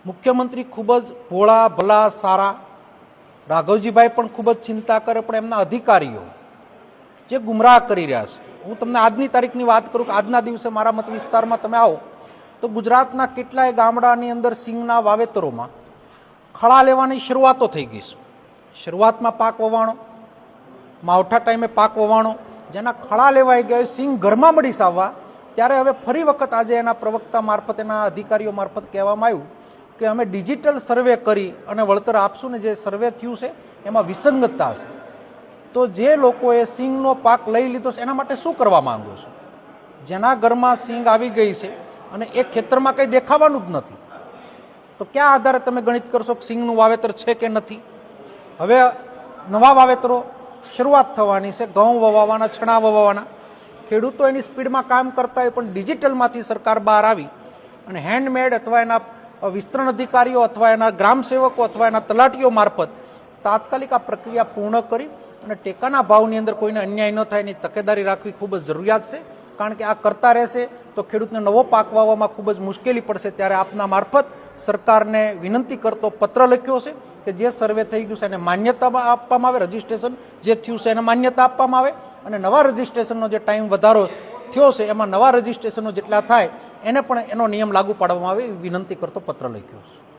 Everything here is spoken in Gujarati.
મુખ્યમંત્રી ખૂબ જ ભોળા ભલા સારા, રાઘવજીભાઈ પણ ખૂબ જ ચિંતા કરે, પણ એમના અધિકારીઓ જે ગુમરાહ કરી રહ્યા છે. હું તમને આજની તારીખની વાત કરું કે આજના દિવસે મારા મત વિસ્તારમાં તમે આવો તો ગુજરાતના કેટલાય ગામડાની અંદર સિંગના વાવેતરોમાં ખળા લેવાની શરૂઆતો થઈ ગઈ છે. શરૂઆતમાં પાક વવાણો, માવઠા ટાઈમે પાક વવાણો, જેના ખળા લેવાઈ ગયા, સિંગ ઘરમાં મળી આવવા, ત્યારે હવે ફરી વખત આજે એના પ્રવક્તા મારફત, એના અધિકારીઓ મારફત કહેવામાં આવ્યું કે અમે ડિજિટલ સર્વે કરી અને વળતર આપશું ને જે સર્વે થયું છે એમાં વિસંગતતા છે. તો જે લોકોએ સિંગનો પાક લઈ લીધો છે એના માટે શું કરવા માંગો છો? જેના ઘરમાં સિંગ આવી ગઈ છે અને એ ખેતરમાં કંઈ દેખાવાનું જ નથી, તો ક્યાં આધારે તમે ગણિત કરશો કે સિંગનું વાવેતર છે કે નથી? હવે નવા વાવેતરો શરૂઆત થવાની છે, ઘઉં વવાવાના, છણા વવાવાના. ખેડૂતો એની સ્પીડમાં કામ કરતા હોય, પણ ડિજિટલમાંથી સરકાર બહાર આવી અને હેન્ડમેડ અથવા એના વિસ્તરણ અધિકારીઓ અથવા એના ગ્રામ સેવકો અથવા એના તલાટીઓ મારફત તાત્કાલિક આ પ્રક્રિયા પૂર્ણ કરી અને ટેકાના ભાવની અંદર કોઈને અન્યાય ન થાય એની તકેદારી રાખવી ખૂબ જ જરૂરિયાત છે. કારણ કે આ કરતા રહેશે તો ખેડૂતને નવો પાક વાવવામાં ખૂબ જ મુશ્કેલી પડશે. ત્યારે આપના મારફત સરકારને વિનંતી કરતો પત્ર લખ્યો છે કે જે સર્વે થઈ ગયું છે એને માન્યતા આપવામાં આવે, રજિસ્ટ્રેશન જે થયું છે એને માન્યતા આપવામાં આવે અને નવા રજિસ્ટ્રેશનનો જે ટાઈમ વધારો થયો છે એમાં નવા રજિસ્ટ્રેશનો જેટલા થાય એને પણ એનો નિયમ લાગુ પાડવામાં આવે, વિનંતી કરતો પત્ર લખ્યો છે.